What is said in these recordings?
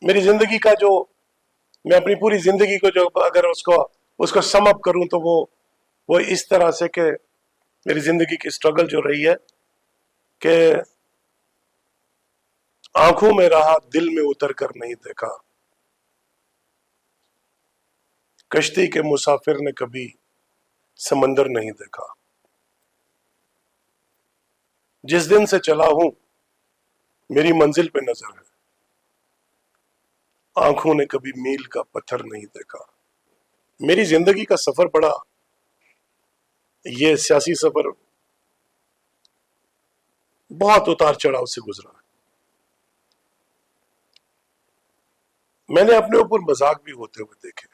मेरी जिंदगी का जो, मैं अपनी पूरी जिंदगी को जो अगर उसको उसको सम अप करूं तो वो इस तरह से कि मेरी जिंदगी की स्ट्रगल जो रही है कि आंखों में रहा दिल में उतर कर नहीं देखा, कश्ती के मुसाफिर ने कभी समंदर नहीं देखा, जिस दिन से चला हूं मेरी मंजिल पे नजर है, आंखों ने कभी मील का पत्थर नहीं देखा। मेरी जिंदगी का सफर बड़ा, ये सियासी सफर बहुत उतार चढ़ाव से गुजरा है। मैंने अपने ऊपर मजाक भी होते हुए देखे।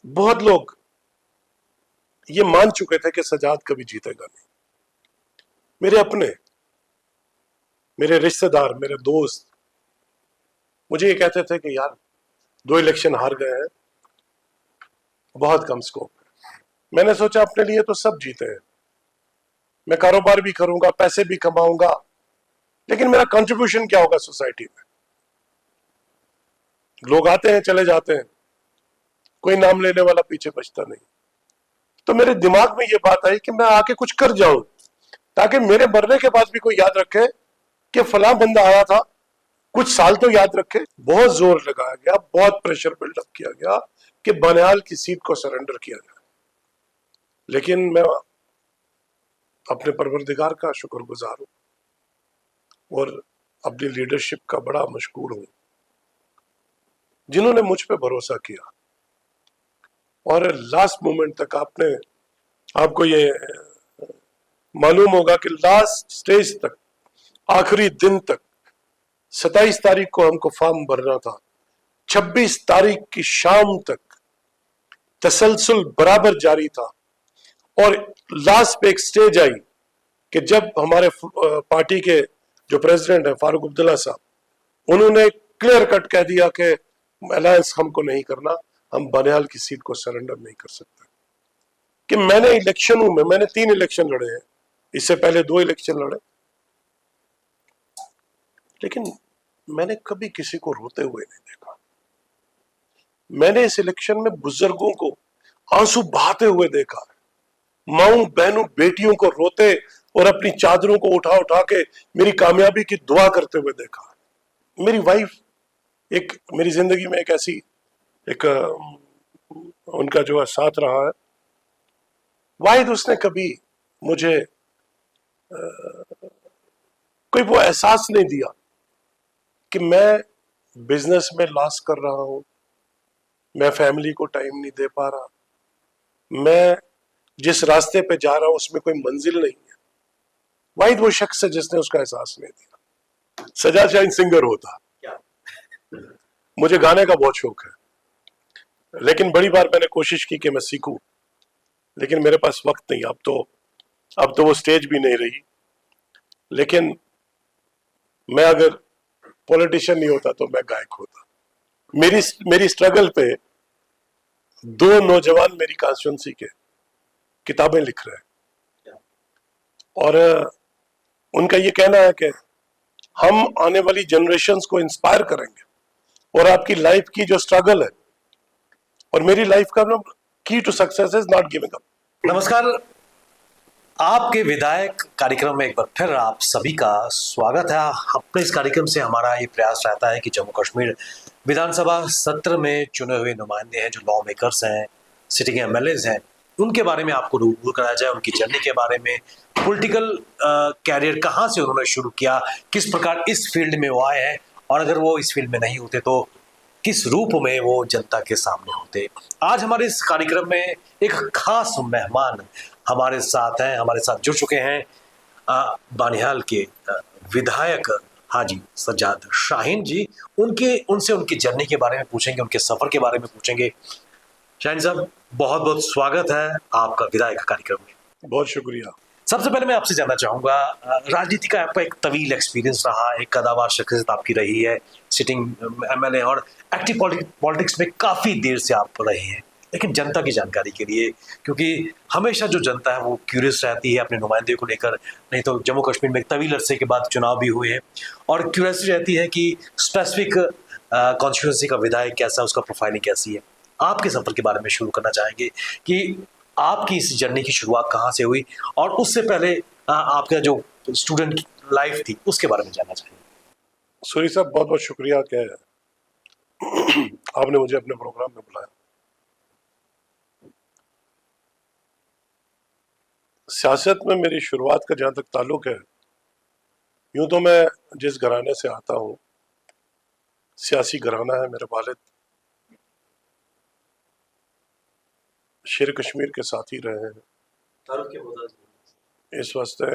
बहुत लोग ये मान चुके थे कि सजाद कभी जीतेगा नहीं। मेरे अपने, मेरे रिश्तेदार, मेरे दोस्त मुझे ये कहते थे कि यार 2 इलेक्शन हार गए हैं, बहुत कम स्कोप है। मैंने सोचा अपने लिए तो सब जीते हैं, मैं कारोबार भी करूंगा, पैसे भी कमाऊंगा, लेकिन मेरा कंट्रीब्यूशन क्या होगा सोसाइटी में? लोग आते हैं चले जाते हैं, कोई नाम लेने वाला पीछे बचता नहीं। तो मेरे दिमाग में ये बात आई कि मैं आके कुछ कर जाऊं ताकि मेरे मरने के बाद भी कोई याद रखे कि फलां बंदा आया था, कुछ साल तो याद रखे। बहुत जोर लगाया गया, बहुत प्रेशर बिल्डअप किया गया कि बनिहाल की सीट को सरेंडर किया जाए, लेकिन मैं अपने परवरदिगार का शुक्रगुजार हूं और अपनी लीडरशिप का बड़ा मशकूर हूं जिन्होंने मुझ पे भरोसा किया। और लास्ट मोमेंट तक आपको ये मालूम होगा कि लास्ट स्टेज तक, आखिरी दिन तक, 27 तारीख को हमको फॉर्म भरना था, 26 तारीख की शाम तक तसलसल बराबर जारी था। और लास्ट पे एक स्टेज आई कि जब हमारे पार्टी के जो प्रेसिडेंट है फारूक अब्दुल्ला साहब, उन्होंने क्लियर कट कह दिया कि अलायंस हमको नहीं करना, हम बनिहाल की सीट को सरेंडर नहीं कर सकते। कि मैंने इलेक्शनों में, मैंने 3 इलेक्शन लड़े हैं, इससे पहले 2 इलेक्शन लड़े, लेकिन मैंने कभी किसी को रोते हुए नहीं देखा। मैंने इस इलेक्शन में बुजुर्गों को आंसू बहाते हुए देखा, माओं बहनों बेटियों को रोते और अपनी चादरों को उठा उठा के मेरी कामयाबी की दुआ करते हुए देखा। मेरी वाइफ एक, मेरी जिंदगी में एक ऐसी एक उनका जो है साथ रहा है। वाहिद उसने कभी मुझे कोई वो एहसास नहीं दिया कि मैं बिजनेस में लॉस कर रहा हूं, मैं फैमिली को टाइम नहीं दे पा रहा, मैं जिस रास्ते पे जा रहा हूं उसमें कोई मंजिल नहीं है। वाहिद वो शख्स है जिसने उसका एहसास नहीं दिया। सजाद शाहीन सिंगर होता, मुझे गाने का बहुत शौक है, लेकिन बड़ी बार मैंने कोशिश की कि मैं सीखूं, लेकिन मेरे पास वक्त नहीं। अब तो वो स्टेज भी नहीं रही। लेकिन मैं अगर पॉलिटिशियन नहीं होता तो मैं गायक होता। मेरी स्ट्रगल पे 2 नौजवान मेरी कॉन्स्टिट्यूंसी के किताबें लिख रहे हैं और उनका ये कहना है कि हम आने वाली जनरेशन्स को इंस्पायर करेंगे। और आपकी लाइफ की जो स्ट्रगल है और मेरी लाइफ का key to success is not giving up. नमस्कार, आपके विधायक कार्यक्रम में एक बार फिर आप सभी का स्वागत है। अपने इस कार्यक्रम से हमारा ये प्रयास रहता है कि जम्मू कश्मीर विधानसभा सत्र में चुने हुए नुमाइंदे हैं, जो लॉ मेकर्स हैं, सिटिंग एमएलएज हैं, उनके बारे में आपको रूबरू कराया जाए, उनकी जर्नी के बारे में, पॉलिटिकल कैरियर कहाँ से उन्होंने शुरू किया, किस प्रकार इस फील्ड में वो आए हैं, और अगर वो इस फील्ड में नहीं होते तो किस रूप में वो जनता के सामने होते। आज हमारे इस कार्यक्रम में एक खास मेहमान हमारे साथ हैं, हमारे साथ जुड़ चुके हैं बनिहाल के विधायक हाजी सज्जाद शाहीन जी। उनसे उनकी जर्नी के बारे में पूछेंगे, उनके सफर के बारे में पूछेंगे। शाहीन साहब, बहुत बहुत स्वागत है आपका विधायक कार्यक्रम में। बहुत शुक्रिया। सबसे पहले मैं आपसे जानना चाहूंगा, राजनीति का आपका एक तवील एक्सपीरियंस रहा, एक कदावर शख्सियत आपकी रही है, सिटिंग एमएलए और एक्टिव पॉलिटिक्स में काफी देर से आप रहे हैं। लेकिन जनता की जानकारी के लिए, क्योंकि हमेशा जो जनता है वो क्यूरियस रहती है अपने नुमाइंदे को लेकर। नहीं तो जम्मू कश्मीर में एक तवील अरसे के बाद चुनाव भी हुए हैं और क्यूरियसिटी रहती है कि स्पेसिफिक कॉन्स्टिट्यूंसी का विधायक कैसा, उसका प्रोफाइलिंग कैसी है। आपके सफर के बारे में शुरू करना चाहेंगे कि आपकी इस जर्नी की शुरुआत कहाँ से हुई, और उससे पहले आपका जो स्टूडेंट लाइफ थी उसके बारे में जानना चाहेंगे। सूरी साहब, बहुत बहुत शुक्रिया कि आपने मुझे अपने प्रोग्राम में बुलाया। सियासत में मेरी शुरुआत का जहां तक ताल्लुक है, यूं तो मैं जिस घराने से आता हूं, सियासी घराना है। मेरे वालिद शेर कश्मीर के साथ ही रहे हैं इस वास्ते,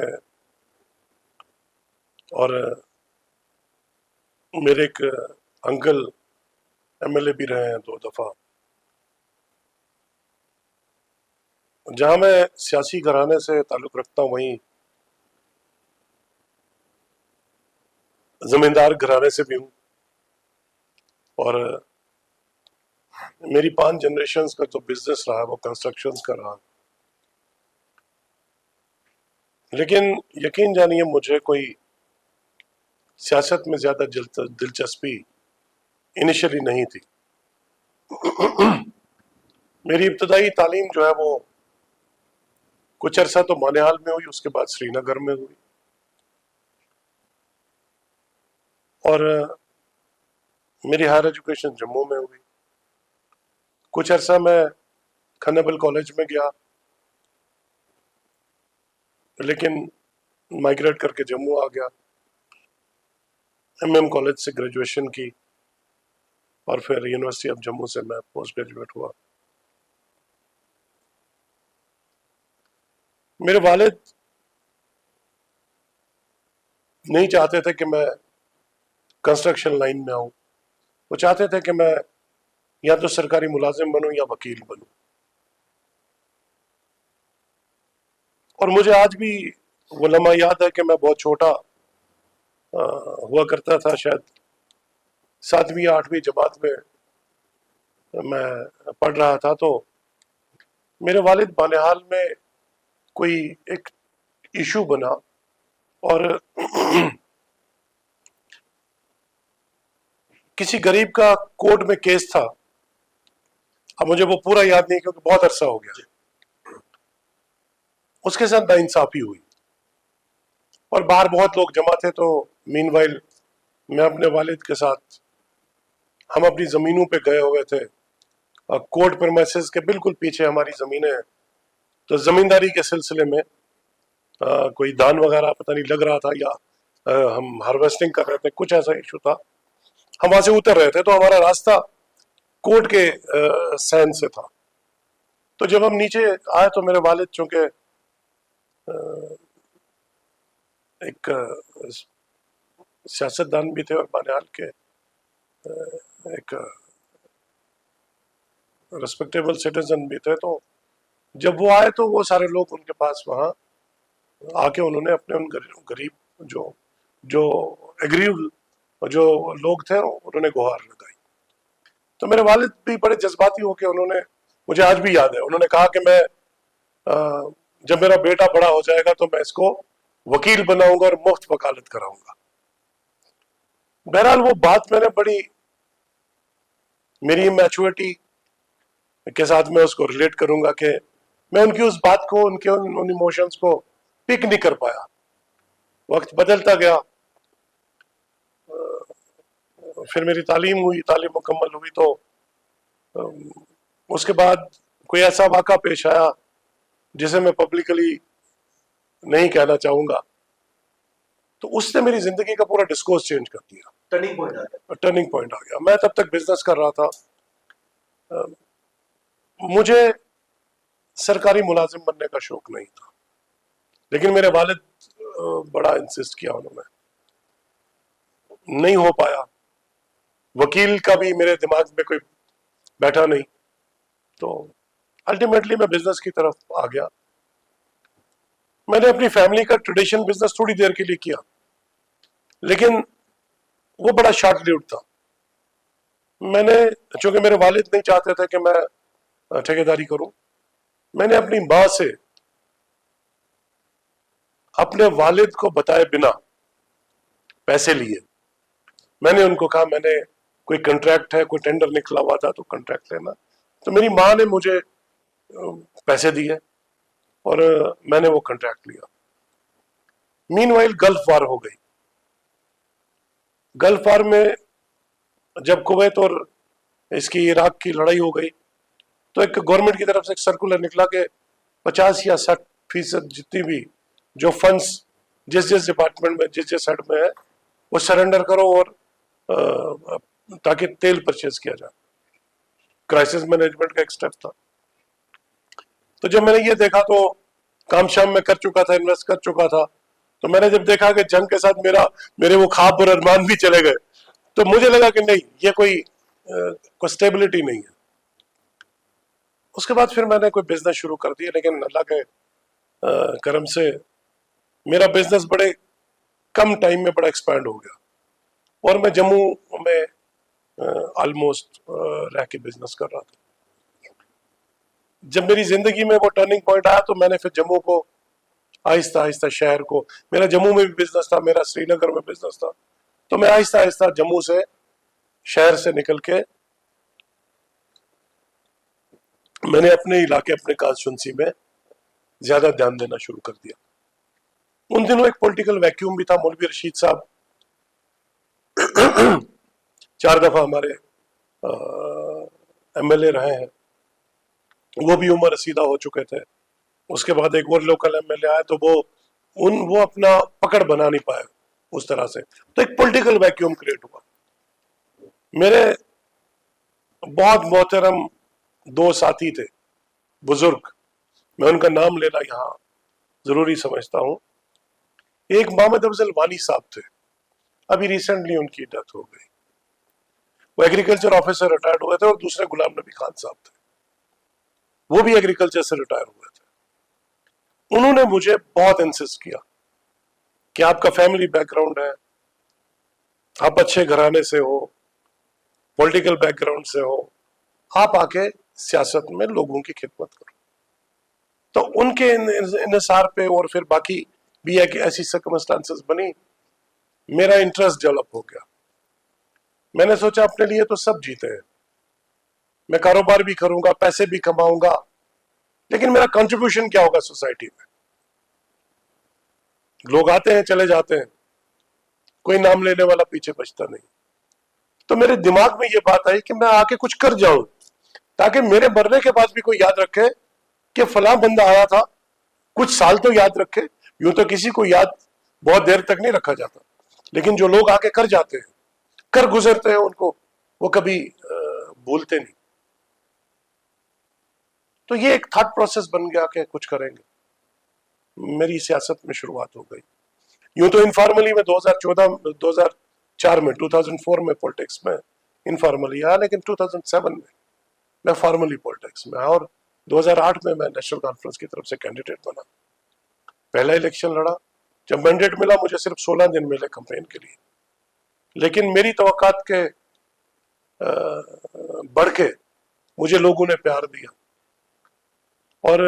और मेरे एक अंकल एमएलए भी रहे हैं 2 दफा। जहां मैं सियासी घराने से ताल्लुक रखता हूं, वहीं जमींदार घराने से भी हूं, और मेरी 5 जनरेशन्स का जो बिजनेस रहा है वो कंस्ट्रक्शंस का रहा। लेकिन यकीन जानिए, मुझे कोई सियासत में ज्यादा दिलचस्पी इनिशियली नहीं थी। मेरी इब्तदाई तालीम जो है वो कुछ अरसा तो मानेहाल में हुई, उसके बाद श्रीनगर में हुई, और मेरी हायर एजुकेशन जम्मू में हुई। कुछ अरसा मैं खन्नेबल कॉलेज में गया, लेकिन माइग्रेट करके जम्मू आ गया। एमएम कॉलेज से ग्रेजुएशन की, और फिर यूनिवर्सिटी ऑफ जम्मू से मैं पोस्ट ग्रेजुएट हुआ। मेरे वालिद नहीं चाहते थे कि मैं कंस्ट्रक्शन लाइन में आऊं। वो चाहते थे कि मैं या तो सरकारी मुलाजिम बनूं या वकील बनूं। और मुझे आज भी वो लम्हा याद है कि मैं बहुत छोटा हुआ करता था, शायद 7वीं या 8वीं जमात में मैं पढ़ रहा था। तो मेरे वालिद बानेहाल में कोई एक इशू बना, और किसी गरीब का कोर्ट में केस था। अब मुझे वो पूरा याद नहीं क्योंकि बहुत अरसा हो गया। उसके साथ नाइंसाफी हुई और बाहर बहुत लोग जमा थे। तो मीनवाइल मैं अपने वालिद के साथ, हम अपनी जमीनों पे गए हुए थे। कोर्ट प्रीमाइसेस के बिल्कुल पीछे हमारी जमीनें हैं। तो जमींदारी के सिलसिले में कोई दान वगैरह पता नहीं लग रहा था, या हम हार्वेस्टिंग कर रहे थे, कुछ ऐसा इशू था। हम वहां से उतर रहे थे, तो हमारा रास्ता कोर्ट के सैन से था। तो जब हम नीचे आए तो मेरे वालिद चूंकि एक सियासतदान भी थे और बानेहाल के एक रिस्पेक्टेबल सिटीजन भी थे, तो जब वो आए तो वो सारे लोग उनके पास वहां आके उन्होंने अपने उन गरीब जो एग्रीव जो लोग थे उन्होंने गुहार लगाई। तो मेरे वालिद भी बड़े जज्बाती होके, उन्होंने, मुझे आज भी याद है, उन्होंने कहा कि मैं जब मेरा बेटा बड़ा हो जाएगा तो मैं इसको वकील बनाऊंगा और मुफ्त वकालत कराऊंगा। बहरहाल वो बात मैंने बड़ी, मेरी मैच्योरिटी के साथ मैं उसको रिलेट करूंगा कि मैं उनकी उस बात को, उनके उन इमोशंस को पिक नहीं कर पाया। वक्त बदलता गया, फिर मेरी तालीम हुई, तालीम मुकम्मल हुई, तो उसके बाद कोई ऐसा वाक़ा पेश आया जिसे मैं पब्लिकली नहीं कहना चाहूंगा। तो उसने मेरी जिंदगी का पूरा डिस्कोर्स चेंज कर दिया। टर्निंग पॉइंट आ गया। टर्निंग पॉइंट आ गया। मैं तब तक बिजनेस कर रहा था। मुझे सरकारी मुलाजिम बनने का शौक नहीं था, लेकिन मेरे वालिद बड़ा इंसिस्ट किया, उन्होंने, नहीं हो पाया। वकील का भी मेरे दिमाग में कोई बैठा नहीं, तो अल्टीमेटली मैं बिजनेस की तरफ आ गया। मैंने अपनी फैमिली का ट्रेडिशनल बिजनेस थोड़ी देर के लिए किया, लेकिन वो बड़ा शॉर्ट लिव्ड था। मैंने, चूंकि मेरे वालिद नहीं चाहते थे कि मैं ठेकेदारी करूं। मैंने अपनी माँ से अपने वालिद को बताए बिना पैसे लिए। मैंने उनको कहा मैंने कोई कॉन्ट्रैक्ट है, कोई टेंडर निकला हुआ था तो कॉन्ट्रैक्ट लेना। तो मेरी माँ ने मुझे पैसे दिए और मैंने वो कॉन्ट्रैक्ट लिया। मीनवाइल गल्फ वार हो गई। गल्फ वार में जब कुवैत और इसकी इराक की लड़ाई हो गई तो एक गवर्नमेंट की तरफ से एक सर्कुलर निकला कि 50 या 60% जितनी भी जो फंड्स जिस जिस डिपार्टमेंट में जिस जिस हेड में है वो सरेंडर करो और ताकि तेल परचेज किया जाए। क्राइसिस मैनेजमेंट का एक स्टेप था। तो जब मैंने ये देखा तो काम शाम में कर चुका था, इन्वेस्ट कर चुका था, तो मैंने जब देखा कि जंग के साथ मेरे वो ख्वाब और अरमान भी चले गए तो मुझे लगा कि नहीं, ये कोई स्टेबिलिटी नहीं है। उसके बाद फिर मैंने कोई बिजनेस शुरू कर दिया, लेकिन अल्लाह के करम से मेरा बिजनेस बड़े कम टाइम में बड़ा एक्सपैंड हो गया और मैं जम्मू में ऑलमोस्ट रह के बिजनेस कर रहा था। जब मेरी जिंदगी में वो टर्निंग पॉइंट आया तो मैंने फिर जम्मू को आहिस्ता आहिस्ता शहर को, मेरा जम्मू में भी बिजनेस था, मेरा श्रीनगर में बिजनेस था, तो मैं आहिस्ता आहिस्ता जम्मू से शहर से निकल के मैंने अपने इलाके अपने कॉन्स्टिट्यूंसी में ज्यादा ध्यान देना शुरू कर दिया। उन दिनों एक पॉलिटिकल वैक्यूम भी था। मौलवी रशीद साहब 4 दफा हमारे एमएलए रहे हैं, वो भी उम्र रसीदा हो चुके थे। उसके बाद एक और लोकल एमएलए आए तो वो अपना पकड़ बना नहीं पाए उस तरह से, तो एक पॉलिटिकल वैक्यूम क्रिएट हुआ। मेरे बहुत मोहतरम 2 साथी थे बुजुर्ग, मैं उनका नाम लेना यहाँ जरूरी समझता हूँ। एक मोहम्मद अफजल वानी साहब थे, अभी रिसेंटली उनकी डेथ हो गई। वो एग्रीकल्चर ऑफिसर रिटायर्ड हुए थे और दूसरे गुलाम नबी खान साहब थे, वो भी एग्रीकल्चर से रिटायर हुए थे। उन्होंने मुझे बहुत इंसिस्ट किया कि आपका फैमिली बैकग्राउंड है, आप अच्छे घराने से हो, पॉलिटिकल बैकग्राउंड से हो, आप आके सियासत में लोगों की खिदमत करो। तो उनके इंसार पे और फिर बाकी भी है कि ऐसी सर्कमस्टांसेस बनी, मेरा इंटरेस्ट डेवलप हो गया। मैंने सोचा अपने लिए तो सब जीते हैं, मैं कारोबार भी करूंगा, पैसे भी कमाऊंगा, लेकिन मेरा कंट्रीब्यूशन क्या होगा सोसाइटी में। लोग आते हैं चले जाते हैं, कोई नाम लेने वाला पीछे बचता नहीं। तो मेरे दिमाग में ये बात आई कि मैं आके कुछ कर जाऊं ताकि मेरे मरने के बाद भी कोई याद रखे कि फलां बंदा आया था, कुछ साल तो याद रखे। यूं तो किसी को याद बहुत देर तक नहीं रखा जाता, लेकिन जो लोग आके कर जाते हैं, कर गुजरते हैं, उनको वो कभी भूलते नहीं। तो ये एक थॉट प्रोसेस बन गया कि कुछ करेंगे। मेरी सियासत में शुरुआत हो गई। यूं तो इनफॉर्मली में 2004 में 2004 में पॉलिटिक्स में इनफॉर्मली आया, लेकिन 2007 में मैं फॉर्मली पॉलिटिक्स में आया और 2008 में मैं नेशनल कॉन्फ्रेंस की तरफ से कैंडिडेट बना। पहला इलेक्शन लड़ा। जब मैंडेट मिला मुझे सिर्फ 16 दिन मिले कैंपेन के लिए, लेकिन मेरी तवक्कात के बढ़ के मुझे लोगों ने प्यार दिया और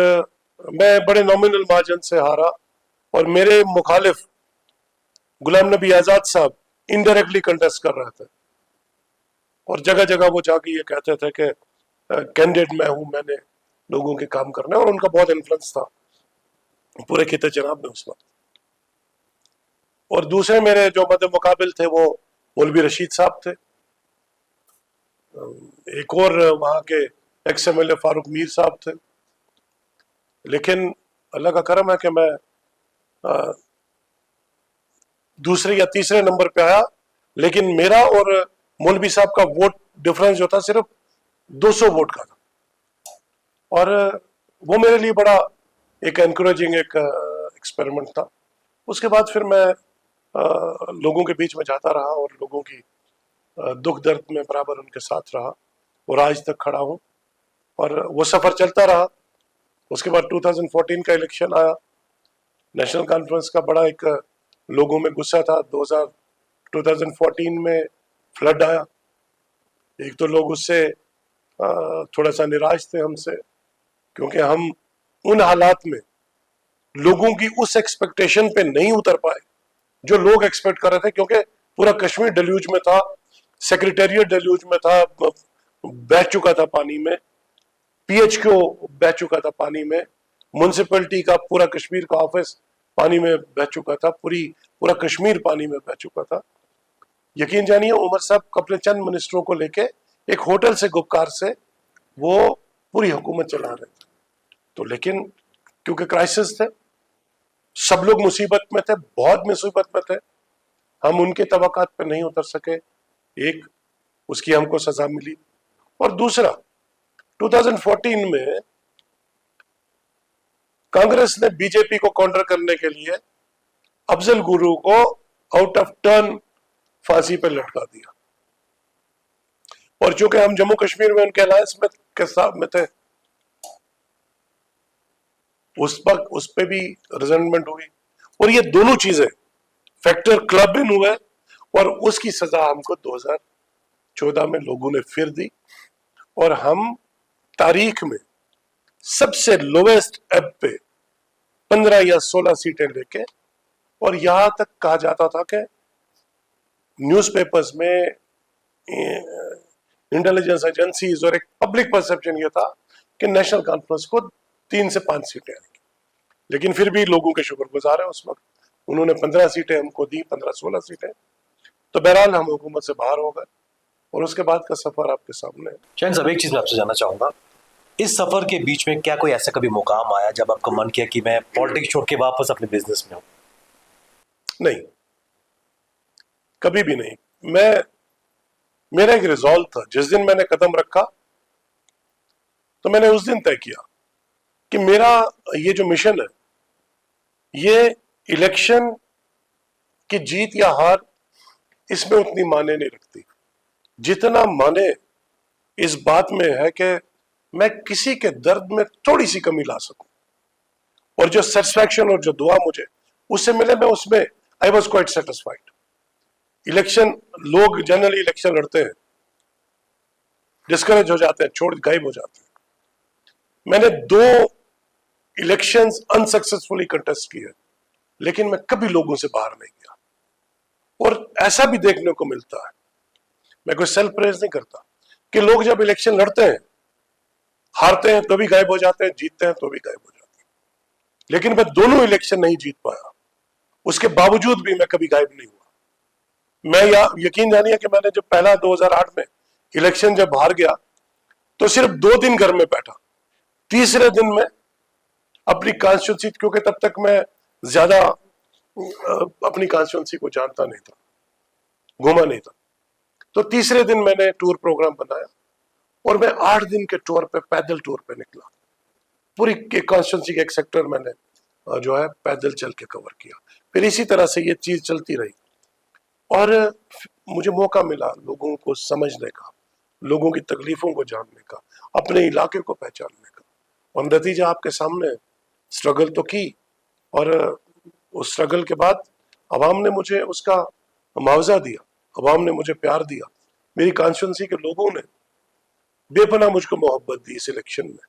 मैं बड़े नॉमिनल मार्जिन से हारा। और मेरे मुखालिफ गुलाम नबी आजाद साहब इनडायरेक्टली कंटेस्ट कर रहे थे और जगह जगह वो जाके ये कहते थे कि कैंडिडेट मैं हूं, मैंने लोगों के काम करने, और उनका बहुत इन्फ्लुएंस था पूरे खिते जनाब में उस वक्त। और दूसरे मेरे जो मद्दे मुकाबिल थे वो मौलवी रशीद साहब थे, एक और वहां के एक्स एमएलए फारूक मीर साहब थे। लेकिन अल्लाह का करम है कि मैं दूसरे या तीसरे नंबर पे आया, लेकिन मेरा और मौलवी साहब का वोट डिफरेंस जो था सिर्फ 200 वोट का था। और वो मेरे लिए बड़ा एक एनकरेजिंग एक एक्सपेरिमेंट था। उसके बाद फिर मैं लोगों के बीच में जाता रहा और लोगों की दुख दर्द में बराबर उनके साथ रहा और आज तक खड़ा हूं और वो सफर चलता रहा। उसके बाद 2014 का इलेक्शन आया, नेशनल कॉन्फ्रेंस का बड़ा एक लोगों में गुस्सा था। 2014 में फ्लड आया, एक तो लोग उससे थोड़ा सा निराश थे हमसे, क्योंकि हम उन हालात में लोगों की उस एक्सपेक्टेशन पे नहीं उतर पाए जो लोग एक्सपेक्ट कर रहे थे, क्योंकि पूरा कश्मीर डिल्यूज में था, सेक्रेटेरिएट डिल्यूज में था, बह चुका था पानी में, पीएचक्यू बह चुका था पानी में, म्युनिसिपैलिटी का पूरा कश्मीर का ऑफिस पानी में बह चुका था, पूरा कश्मीर पानी में बह चुका था। यकीन जानिए उमर साहब अपने चंद मिनिस्टरों को लेके एक होटल से गुपकार से वो पूरी हुकूमत चला रहे थे। तो लेकिन क्योंकि क्राइसिस थे, सब लोग मुसीबत में थे, बहुत मुसीबत में थे, हम उनके तवक्कात पे नहीं उतर सके। एक, उसकी हमको सजा मिली, और दूसरा 2014 में कांग्रेस ने बीजेपी को काउंटर करने के लिए अफजल गुरु को आउट ऑफ टर्न फांसी पर लटका दिया, और चूंकि हम जम्मू कश्मीर में उनके अलायंस में के साथ में थे, उस वक्त उस पर भी रिजल्टमेंट हुई, और ये दोनों चीजें फैक्टर क्लब इन हुए, और उसकी सजा हमको 2014 में लोगों ने फिर दी, और हम तारीख में सबसे लोवेस्ट एब पे 15 या 16 सीटें लेके, और यहां तक कहा जाता था कि न्यूज़पेपर्स में, इंटेलिजेंस एजेंसीज और एक पब्लिक परसेप्शन ये था कि नेशनल कॉन्फ्रेंस को 3 से 5 सीटें आएंगी, लेकिन फिर भी लोगों के शुक्रगुजार है उस वक्त उन्होंने 15 सीटें हमको दी, 15-16 सीटें। तो बहरहाल हम हुकूमत से बाहर हो गए, और उसके बाद का सफर आपके सामने है। शायद सब एक चीज मैं आपसे जानना चाहूंगा, इस सफर के बीच में क्या कोई ऐसा कभी मुकाम आया जब आपका मन किया कि मैं पॉलिटिक्स छोड़ के वापस अपने बिजनेस में हूँ? नहीं, कभी भी नहीं। मेरा एक रिजॉल्व था, जिस दिन मैंने कदम रखा तो मैंने उस दिन तय किया कि मेरा ये जो मिशन है, ये इलेक्शन की जीत या हार इसमें उतनी माने नहीं रखती, जितना माने इस बात में है कि मैं किसी के दर्द में थोड़ी सी कमी ला सकूं, और जो सेटिस्फैक्शन और जो दुआ मुझे उससे मिले, मैं उसमें I was quite satisfied. Election, लोग जनरली इलेक्शन लड़ते हैं, डिस्करेज हो जाते हैं, छोड़ गायब हो जाते हैं। मैंने 2 इलेक्शंस अनसक्सेसफुली कंटेस्ट किए, लेकिन मैं कभी लोगों से बाहर नहीं गया। और ऐसा भी देखने को मिलता है, मैं कोई सेल्फ प्रेज नहीं करता, कि लोग जब इलेक्शन लड़ते हैं, हारते हैं तो भी गायब हो जाते हैं, जीतते हैं तो भी गायब हो जाते हैं, लेकिन मैं दोनों इलेक्शन नहीं जीत पाया, उसके बावजूद भी मैं कभी गायब नहीं हुआ। मैं यकीन जानिए कि मैंने जब पहला 2008 में इलेक्शन जब हार गया, तो सिर्फ 2 दिन घर में बैठा, तीसरे दिन में अपनी कॉन्स्टिट्यूंसी, क्योंकि तब तक मैं ज्यादा अपनी कॉन्स्टिट्यूंसी को जानता नहीं था, घूमा नहीं था, तो तीसरे दिन मैंने टूर प्रोग्राम बनाया, और मैं 8 दिन के टूर पे, पैदल टूर पे निकला। पूरी कॉन्स्टिट्यूंसी के एक सेक्टर मैंने जो है पैदल चल के कवर किया। फिर इसी तरह से ये चीज चलती रही, और मुझे मौका मिला लोगों को समझने का, लोगों की तकलीफों को जानने का, अपने इलाके को पहचानने का, और नतीजा आपके सामने। स्ट्रगल तो की, और उस स्ट्रगल के बाद अवाम ने मुझे उसका मुआवजा दिया, अवाम ने मुझे प्यार दिया, मेरी कॉन्स्टिट्यूंसी के लोगों ने बेपनाह मुझको मोहब्बत दी। इस इलेक्शन में,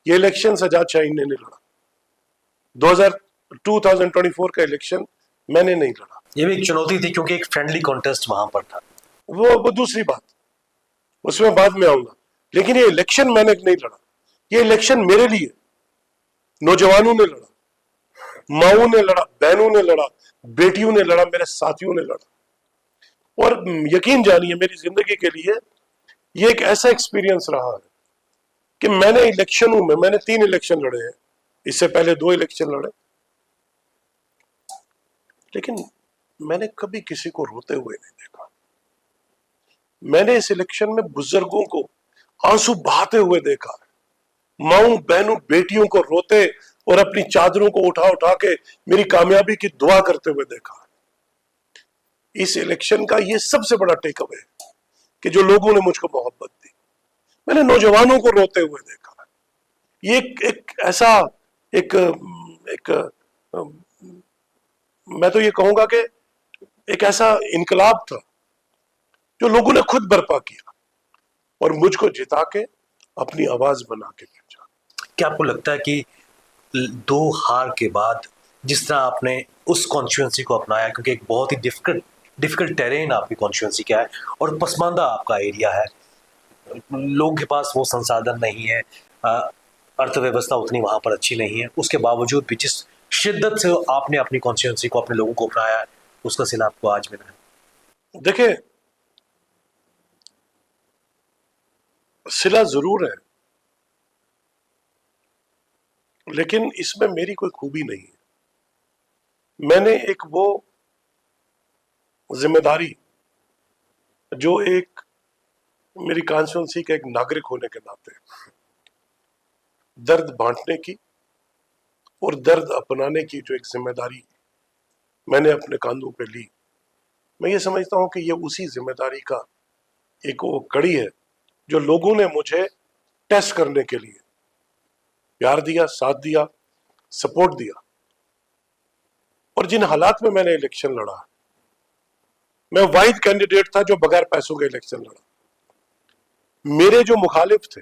ये इलेक्शन सजाद शाहीन ने नहीं लड़ा, 2024 का इलेक्शन मैंने नहीं लड़ा। ये भी एक चुनौती थी क्योंकि एक फ्रेंडली कॉन्टेस्ट वहां पर था। वो दूसरी बात, उसमें बाद में आऊंगा, लेकिन ये इलेक्शन मैंने नहीं लड़ा, ये इलेक्शन मेरे लिए नौजवानों ने लड़ा, माओ ने लड़ा, बहनों ने लड़ा, बेटियों ने लड़ा, मेरे साथियों ने लड़ा। और यकीन जानिए मेरी जिंदगी के लिए ये एक ऐसा एक्सपीरियंस रहा है कि मैंने इलेक्शनों में, मैंने 3 इलेक्शन लड़े हैं, इससे पहले 2 इलेक्शन लड़े, लेकिन मैंने कभी किसी को रोते हुए नहीं देखा। मैंने इस इलेक्शन में बुजुर्गों को आंसू बहाते हुए देखा, माओ बहनों बेटियों को रोते और अपनी चादरों को उठा उठा के मेरी कामयाबी की दुआ करते हुए देखा। इस इलेक्शन का ये सबसे बड़ा टेक अवे है कि जो लोगों ने मुझको मोहब्बत दी, मैंने नौजवानों को रोते हुए देखा। ये एक ऐसा एक मैं तो ये कहूंगा कि एक ऐसा इनकलाब था जो लोगों ने खुद बर्पा किया और मुझको जिता के अपनी आवाज बना के भेजा। क्या आपको लगता है कि दो हार के बाद जिस तरह आपने उस कॉन्स्टिट्यूंसी को अपनाया, क्योंकि एक बहुत ही डिफिकल्ट टेरेन आपकी कॉन्स्टिट्यूंसी का है और पसमानदा आपका एरिया है, लोगों के पास वो संसाधन नहीं है, अर्थव्यवस्था उतनी वहां पर अच्छी नहीं है, उसके बावजूद भी जिस शिद्दत से आपने अपनी कॉन्स्टिट्यूंसी को, अपने लोगों को अपनाया है, उसका सिला आपको आज मिला है। देखिए, सिला जरूर है, लेकिन इसमें मेरी कोई खूबी नहीं है। मैंने एक वो जिम्मेदारी जो एक मेरी कॉन्स्टिट्यूंसी के एक नागरिक होने के नाते दर्द बांटने की और दर्द अपनाने की जो एक जिम्मेदारी मैंने अपने कांधों पे ली, मैं ये समझता हूं कि ये उसी जिम्मेदारी का एक वो कड़ी है जो लोगों ने मुझे टेस्ट करने के लिए प्यार दिया, साथ दिया, सपोर्ट दिया। और जिन हालात में मैंने इलेक्शन लड़ा, मैं वाहिद कैंडिडेट था जो बगैर पैसों के इलेक्शन लड़ा। मेरे जो मुखालिफ थे,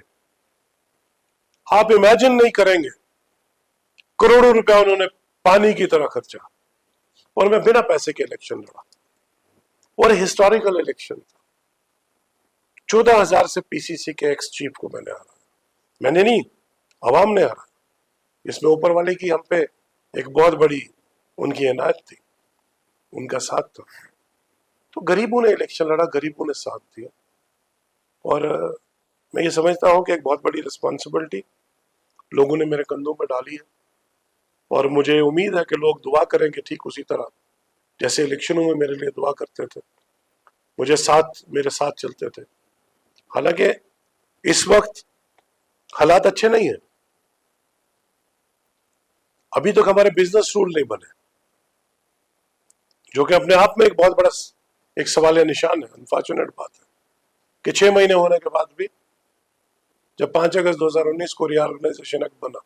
आप इमेजिन नहीं करेंगे, करोड़ों रुपया उन्होंने पानी की तरह खर्चा, और मैं बिना पैसे के इलेक्शन लड़ा। और हिस्टोरिकल इलेक्शन था। 14,000 से पीसीसी के एक्स चीफ को मैंने हराया। मैंने नहीं, अवाम ने हराया। इसमें ऊपर वाले की हम पे एक बहुत बड़ी उनकी इनायत थी, उनका साथ था। तो गरीबों ने इलेक्शन लड़ा, गरीबों ने साथ दिया। और मैं ये समझता हूं कि एक बहुत बड़ी रिस्पॉन्सिबिलिटी लोगों ने मेरे कंधों पर डाली है, और मुझे उम्मीद है कि लोग दुआ करेंगे ठीक उसी तरह जैसे इलेक्शनों में मेरे लिए दुआ करते थे, मेरे साथ चलते थे। हालांकि इस वक्त हालात अच्छे नहीं है, अभी तक हमारे बिजनेस रूल नहीं बने, जो कि अपने आप में एक बहुत बड़ा एक सवाल निशान है। अनफॉर्चुनेट बात है कि 6 महीने होने के बाद भी, जब 5 अगस्त 2019 को रीऑर्गेनाइजेशन एक्ट बना,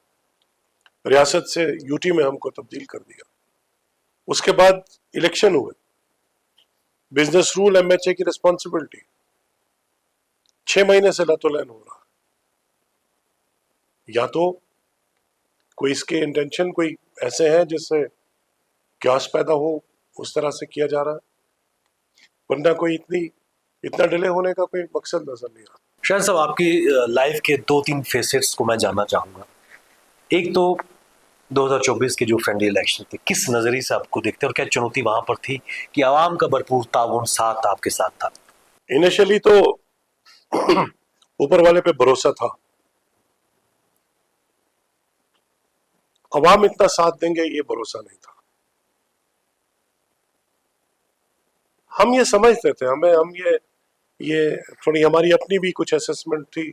रियासत से यूटी में हमको तब्दील कर दिया, उसके बाद इलेक्शन हुए, बिजनेस रूल एमएचए की रिस्पॉन्सिबिलिटी, 6 महीने से लतोलैन हो रहा। या तो कोई इसके इंटेंशन कोई ऐसे हैं जिससे क्यास पैदा हो, उस तरह से किया जा रहा है, वरना कोई इतना डिले होने का कोई मकसद नजर नहीं आ रहा। शायद साहब, आपकी लाइफ के 2-3 फेसेट्स को मैं जानना चाहूंगा। एक तो 2024 के जो फ्रेंडली इलेक्शन थे, किस नजरिए से आपको देखते और क्या चुनौती वहां पर थी कि आवाम का भरपूर ताउन साथ आपके साथ था? इनिशियली तो ऊपर वाले पे भरोसा था, अवाम इतना साथ देंगे ये भरोसा नहीं था। हम ये समझते थे, हम ये थोड़ी हमारी अपनी भी कुछ असेसमेंट थी,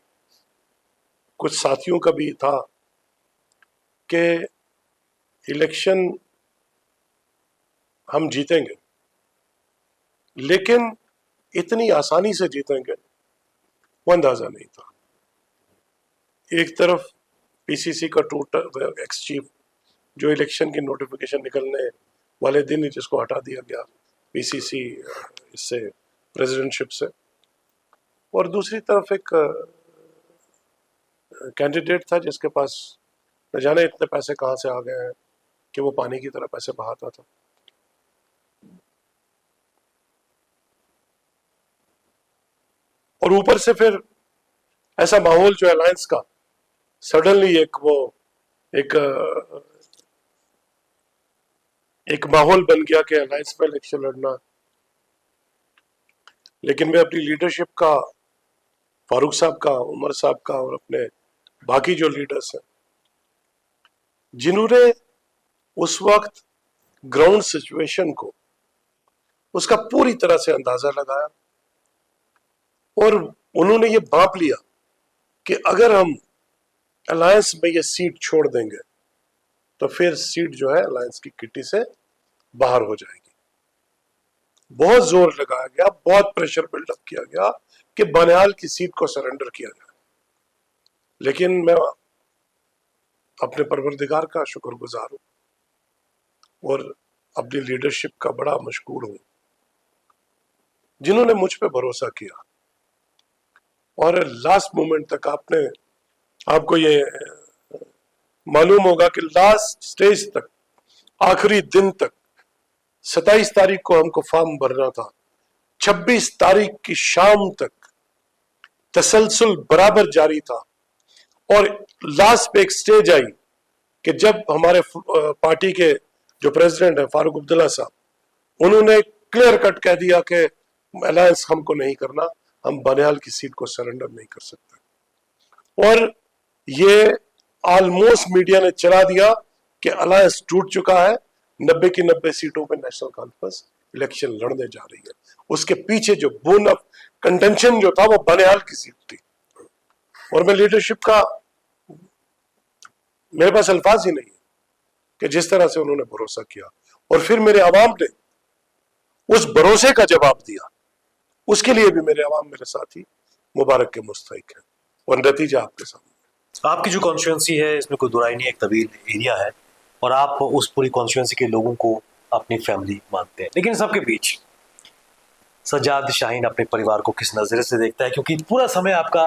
कुछ साथियों का भी था कि इलेक्शन हम जीतेंगे, लेकिन इतनी आसानी से जीतेंगे वो अंदाजा नहीं था। एक तरफ पीसीसी का टोटल एक्स चीफ जो इलेक्शन की नोटिफिकेशन निकलने वाले दिन ही जिसको हटा दिया गया पीसीसी इससे, प्रेसिडेंटशिप से, और दूसरी तरफ एक कैंडिडेट था जिसके पास न जाने इतने पैसे कहां से आ गए हैं कि वो पानी की तरह पैसे बहाता था। और ऊपर से फिर ऐसा माहौल जो अलायंस का सडनली एक माहौल बन गया कि अलायंस में इलेक्शन लड़ना। लेकिन मैं अपनी लीडरशिप का, फारूक साहब का, उमर साहब का और अपने बाकी जो लीडर्स हैं, जिन्होंने उस वक्त ग्राउंड सिचुएशन को, उसका पूरी तरह से अंदाजा लगाया, और उन्होंने ये भांप लिया कि अगर हम अलायंस में ये सीट छोड़ देंगे तो फिर सीट जो है अलायंस की किट्टी से बाहर हो जाएगी। बहुत जोर लगाया गया, बहुत प्रेशर बिल्डअप किया गया कि बनिहाल की सीट को सरेंडर किया जाए। लेकिन मैं अपने परवरदिगार का शुक्रगुजार हूं और अपनी लीडरशिप का बड़ा मशकूर हूं, जिन्होंने मुझ पे भरोसा किया और लास्ट मोमेंट तक आपने आपको ये मालूम होगा कि लास्ट स्टेज तक, आखिरी दिन तक, 27 तारीख को हमको फॉर्म भरना था, 26 तारीख की शाम तक तसलसल बराबर जारी था। और लास्ट पे एक स्टेज आई कि जब हमारे पार्टी के जो प्रेसिडेंट है फारूक अब्दुल्ला साहब, उन्होंने क्लियर कट कह दिया कि अलायंस हमको नहीं करना, हम बनिहाल की सीट को सरेंडर नहीं कर सकते। और ये ऑलमोस्ट मीडिया ने चला दिया कि अलायंस टूट चुका है, 90 की 90 सीटों पे नेशनल कॉन्फ्रेंस इलेक्शन लड़ने जा रही है। उसके पीछे जो बोन ऑफ कंटेंशन जो था वो बनिहाल की सीट थी। और मैं लीडरशिप का, मेरे पास अल्फाज ही नहीं कि जिस तरह से उन्होंने भरोसा किया और फिर मेरे अवाम ने उस भरोसे का जवाब दिया, उसके लिए भी मेरे अवाम मेरे साथी मुबारक के मुस्तहिक है। और नतीजा आपके सामने। आपकी जो कॉन्स्टिट्यूंसी है इसमें कोई दुराई नहीं है, एक तवील एरिया है और आप उस पूरी कॉन्स्टिट्यूंसी के लोगों को अपनी फैमिली मानते हैं, लेकिन सबके बीच सज्जाद शाहीन अपने परिवार को किस नज़रिए से देखता है? क्योंकि पूरा समय आपका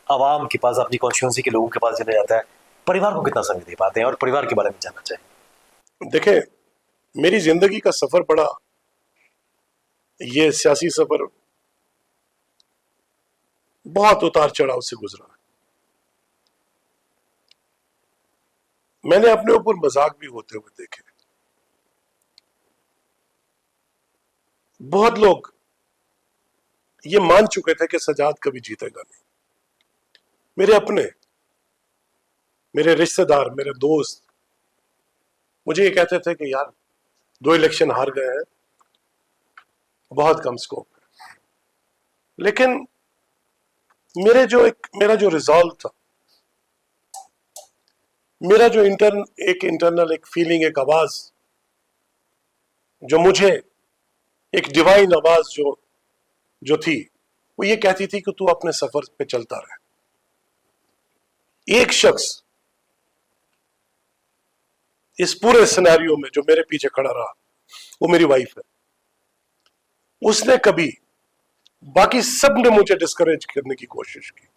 आवाम के पास, अपनी कॉन्स्टिट्यूंसी के लोगों के पास चला जाता है, परिवार को कितना समय दे पाते हैं? और परिवार के बारे में जानना चाहिए। देखें, मेरी जिंदगी का सफर बड़ा, ये सियासी सफर बहुत उतार चढ़ाव से गुजरा है। मैंने अपने ऊपर मजाक भी होते हुए देखे। बहुत लोग ये मान चुके थे कि सजाद कभी जीतेगा नहीं। मेरे अपने, मेरे रिश्तेदार, मेरे दोस्त मुझे ये कहते थे कि यार 2 इलेक्शन हार गए हैं, बहुत कम स्कोप है। लेकिन मेरा जो रिजॉल्व था, मेरा जो इंटरनल एक फीलिंग, एक आवाज जो मुझे, एक डिवाइन आवाज जो थी, वो ये कहती थी कि तू अपने सफर पे चलता रहे। एक शख्स इस पूरे सिनेरियो में जो मेरे पीछे खड़ा रहा, वो मेरी वाइफ है। उसने कभी, बाकी सब ने मुझे डिस्करेज करने की कोशिश की।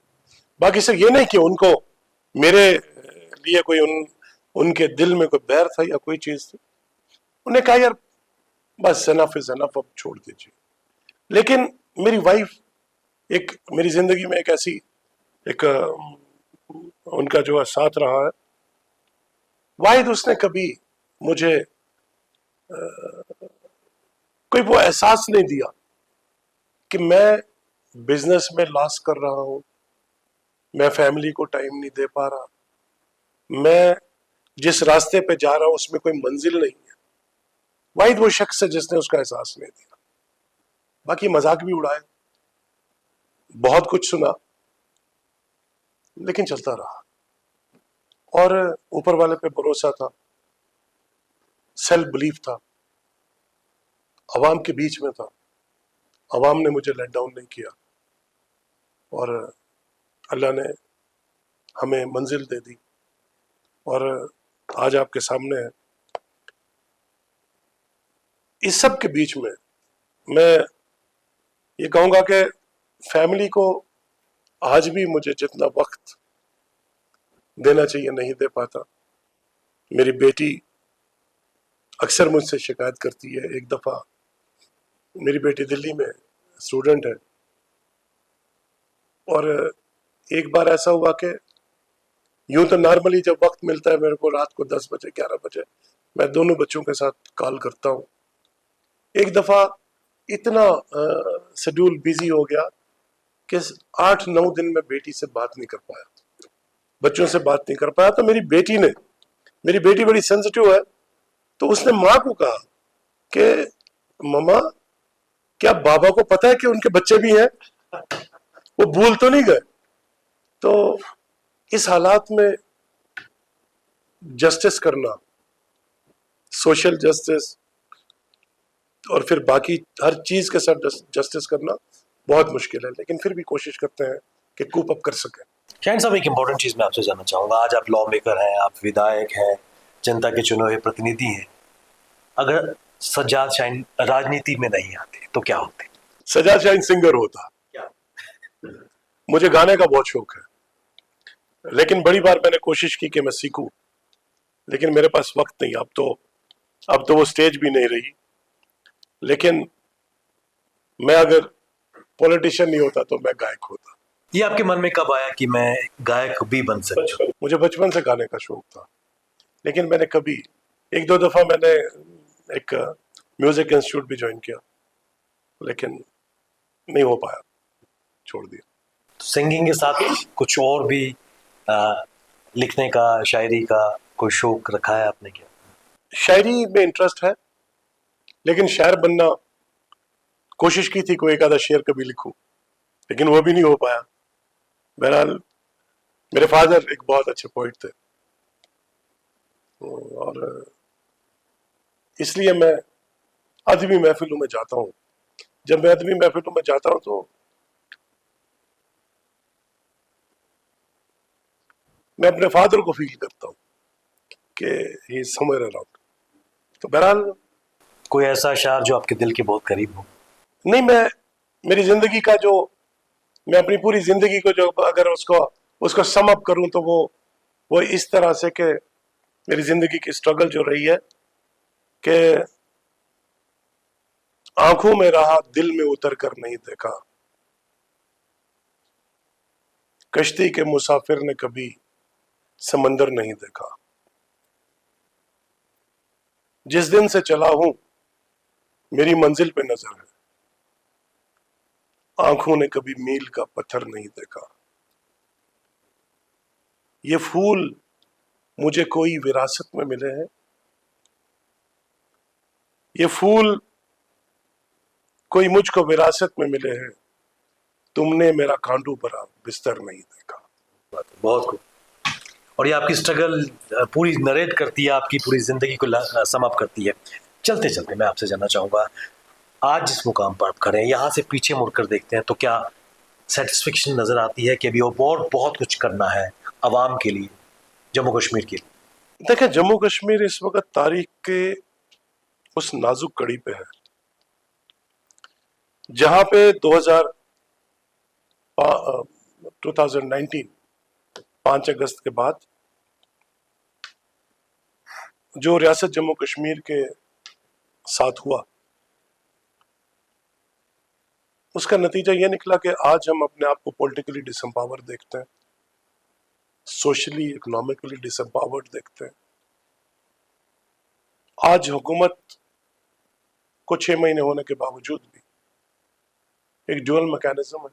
बाकी सब ये नहीं कि उनको मेरे लिए कोई उनके दिल में कोई बैर था या कोई चीज थी। उन्हें कहा यार बस एनफ इज एनफ, अब छोड़ दीजिए। लेकिन मेरी वाइफ एक मेरी जिंदगी में एक ऐसी एक उनका जो है साथ रहा है। वाहिद उसने कभी मुझे कोई वो एहसास नहीं दिया कि मैं बिजनेस में लॉस कर रहा हूं, मैं फैमिली को टाइम नहीं दे पा रहा, मैं जिस रास्ते पे जा रहा हूं उसमें कोई मंजिल नहीं है। वाहिद वो शख्स है जिसने उसका एहसास नहीं दिया। बाकी मजाक भी उड़ाए, बहुत कुछ सुना, लेकिन चलता रहा। और ऊपर वाले पे भरोसा था, सेल्फ बिलीफ था, अवाम के बीच में था। अवाम ने मुझे लेट डाउन नहीं किया और अल्लाह ने हमें मंजिल दे दी और आज आपके सामने है। इस सब के बीच में मैं ये कहूंगा कि फैमिली को आज भी मुझे जितना वक्त देना चाहिए नहीं दे पाता। मेरी बेटी अक्सर मुझसे शिकायत करती है। एक दफा मेरी बेटी दिल्ली में स्टूडेंट है और एक बार ऐसा हुआ कि यूं तो नॉर्मली जब वक्त मिलता है मेरे को रात को 10 बजे 11 बजे मैं दोनों बच्चों के साथ कॉल करता हूं। एक दफा इतना शेड्यूल बिजी हो गया कि 8-9 दिन में बेटी से बात नहीं कर पाया, बच्चों से बात नहीं कर पाया। तो मेरी बेटी बड़ी सेंसिटिव है, तो उसने माँ को कहा कि मम्मा क्या बाबा को पता है कि उनके बच्चे भी हैं, वो भूल तो नहीं गए? तो इस हालात में जस्टिस करना, सोशल जस्टिस और फिर बाकी हर चीज के साथ जस्टिस करना बहुत मुश्किल है, लेकिन फिर भी कोशिश करते हैं कि कूप अप कर सकें। शाहीन साहब, एक इम्पोर्टेंट चीज मैं आपसे जानना चाहूंगा। आज आप लॉ मेकर हैं, आप विधायक हैं, जनता के चुने हुए प्रतिनिधि हैं। अगर सज्जाद शाहीन राजनीति में नहीं आते तो क्या होते? सज्जाद शाहीन सिंगर होता। मुझे गाने का बहुत शौक है। लेकिन बड़ी बार मैंने कोशिश की कि मैं सीखूं, लेकिन मेरे पास वक्त नहीं। अब तो वो स्टेज भी नहीं रही। लेकिन मैं अगर पॉलिटिशियन नहीं होता तो मैं गायक होता। ये आपके मन में कब आया कि मैं गायक भी बन सकता हूँ? मुझे बचपन से गाने का शौक था, लेकिन मैंने कभी, एक दो दफा मैंने एक म्यूजिक इंस्टीट्यूट भी ज्वाइन किया, लेकिन नहीं हो पाया, छोड़ दिया। सिंगिंग के साथ कुछ और भी लिखने का, शायरी का कोई शौक रखा है आपने क्या? शायरी में इंटरेस्ट है, लेकिन शायर बनना कोशिश की थी, कोई एक आधा शेर कभी लिखूं, लेकिन वो भी नहीं हो पाया। बहरहाल मेरे फादर एक बहुत अच्छे पोइट थे, और इसलिए मैं अदबी महफिलों में जाता हूँ। जब मैं अदबी महफिलों में जाता हूँ तो मैं अपने फादर को फील करता हूँ कि ही इज समवेयर अराउंड। तो बहरहाल कोई ऐसा शायर जो आपके दिल के बहुत करीब हो? नहीं, मैं मेरी जिंदगी का जो, मैं अपनी पूरी जिंदगी को जो अगर उसको उसको सम अप करूं तो वो इस तरह से कि मेरी जिंदगी की स्ट्रगल जो रही है कि आंखों में रहा दिल में उतर कर नहीं देखा, कश्ती के मुसाफिर ने कभी समंदर नहीं देखा, जिस दिन से चला हूं मेरी मंजिल पे नजर है, आंखों ने कभी मील का पत्थर नहीं देखा, ये फूल मुझे कोई विरासत में मिले हैं, ये फूल कोई मुझको विरासत में मिले हैं, तुमने मेरा कांटू भरा बिस्तर नहीं देखा। बहुत खूब। और ये आपकी स्ट्रगल पूरी नरेट करती है, आपकी पूरी जिंदगी को सम अप करती है। चलते चलते मैं आपसे जानना चाहूंगा, आज जिस मुकाम पर आप खड़े हैं, यहाँ से पीछे मुड़कर देखते हैं तो क्या सेटिस्फेक्शन नजर आती है कि अभी और बहुत कुछ करना है अवाम के लिए, जम्मू कश्मीर के लिए? देखें, जम्मू कश्मीर इस वक्त तारीख के उस नाजुक कड़ी पे है जहां पे 2019 5 अगस्त के बाद जो रियासत जम्मू कश्मीर के साथ हुआ, उसका नतीजा यह निकला कि आज हम अपने आप को पॉलिटिकली डिसएम्पावर देखते हैं, सोशली इकोनॉमिकली डिसएम्पावर्ड देखते हैं। आज हुकूमत को 6 महीने होने के बावजूद भी एक ड्यूअल मैकेनिज्म है,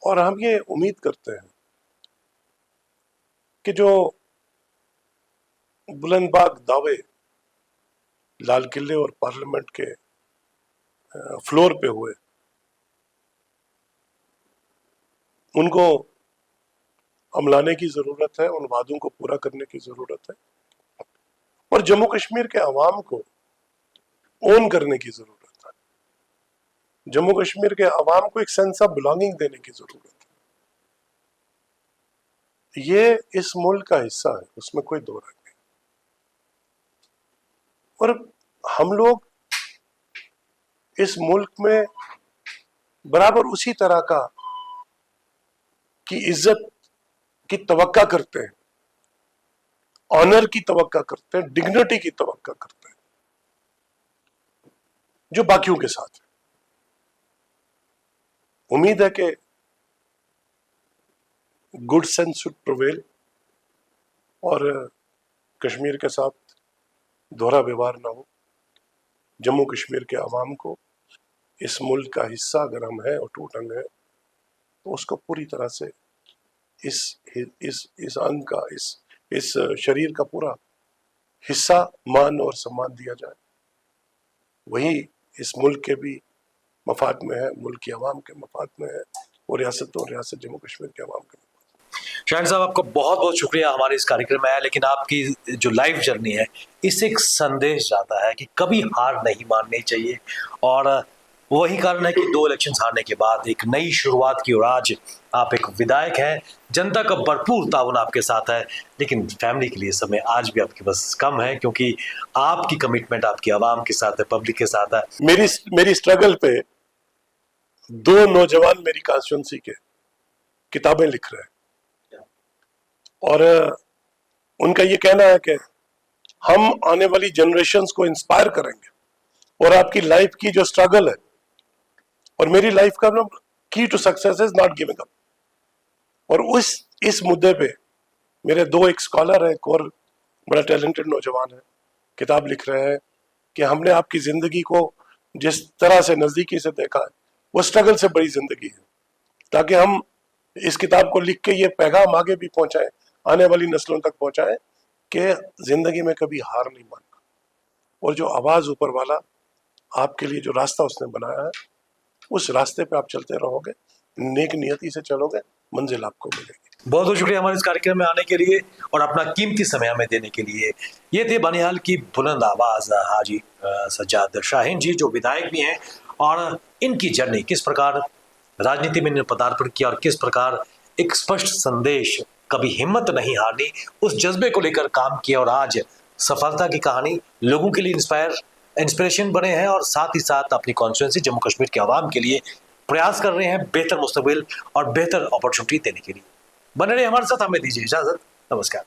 और हम ये उम्मीद करते हैं कि जो बुलंदबाग दावे लाल किले और पार्लियामेंट के फ्लोर पे हुए, उनको अमलाने की जरूरत है, उन वादों को पूरा करने की जरूरत है, और जम्मू कश्मीर के अवाम को ओन करने की जरूरत है। जम्मू कश्मीर के अवाम को एक सेंस ऑफ बिलोंगिंग देने की जरूरत है। ये इस मुल्क का हिस्सा है, उसमें कोई दो राय नहीं। और हम लोग इस मुल्क में बराबर उसी तरह का की इज्जत की तवक्का करते हैं, ऑनर की तवक्का करते हैं, डिग्निटी की तवक्का करते हैं, जो बाकियों के साथ है। उम्मीद है कि गुड सेंस शुड प्रिवेल और कश्मीर के साथ दोहरा व्यवहार ना हो। जम्मू कश्मीर के अवाम को इस मुल्क का हिस्सा अगर हम हैं और टूटंग है तो उसको पूरी तरह से इस अंग का, इस शरीर का पूरा हिस्सा मान और सम्मान दिया जाए। वही इस मुल्क के भी मफाद में है, मुल्क की आवाम के मफाद में है, और रियासत जम्मू कश्मीर के आवाम के। शाहिन साहब, आपका बहुत बहुत शुक्रिया हमारे इस कार्यक्रम में आया, लेकिन आपकी जो लाइफ जर्नी है, इससे एक संदेश जाता है कि कभी हार नहीं माननी चाहिए, और वही कारण है कि 2 इलेक्शंस हारने के बाद एक नई शुरुआत की और आज आप एक विधायक हैं। जनता का भरपूर ताउन आपके साथ है, लेकिन फैमिली के लिए समय आज भी आपके पास कम है, क्योंकि आपकी कमिटमेंट आपकी आवाम के साथ है, पब्लिक के साथ है। मेरी स्ट्रगल पे 2 नौजवान मेरी कॉन्स्टिट्यूंसी के किताबें लिख रहे हैं और उनका ये कहना है कि हम आने वाली जनरेशन्स को इंस्पायर करेंगे और आपकी लाइफ की जो स्ट्रगल है और मेरी लाइफ का ना key to success is not giving up. और इस मुद्दे पे मेरे दो एक स्कॉलर है, एक और बड़ा टैलेंटेड नौजवान है, किताब लिख रहे हैं कि हमने आपकी जिंदगी को जिस तरह से नजदीकी से देखा है वो स्ट्रगल से बड़ी जिंदगी है, ताकि हम इस किताब को लिख के ये पैगाम आगे भी पहुंचाएं, आने वाली नस्लों तक पहुंचाएं कि जिंदगी में कभी हार नहीं मानना और जो आवाज ऊपर वाला आपके लिए जो रास्ता उसने बनाया है उस रास्ते पे आप चलते रहोगे, नेक नियति से चलोगे, मंजिल आपको मिलेगी। बहुत बहुत शुक्रिया हमारे इस कार्यक्रम में आने के लिए और अपना कीमती समय हमें देने के लिए। ये थे बनिहाल की बुलंद आवाज हाजी सज्जाद शाहीन जी, जो विधायक भी हैं, और इनकी जर्नी किस प्रकार राजनीति में इन्होंने पदार्पण किया और किस प्रकार एक स्पष्ट संदेश, कभी हिम्मत नहीं हारनी, उस जज्बे को लेकर काम किया और आज सफलता की कहानी लोगों के लिए इंस्पिरेशन बने हैं और साथ ही साथ अपनी कॉन्स्टिट्यूंसी जम्मू कश्मीर के आवाम के लिए प्रयास कर रहे हैं बेहतर मुस्तकबिल और बेहतर अपॉर्चुनिटी देने के लिए। बने रहिए हमारे साथ, हमें दीजिए इजाजत, नमस्कार।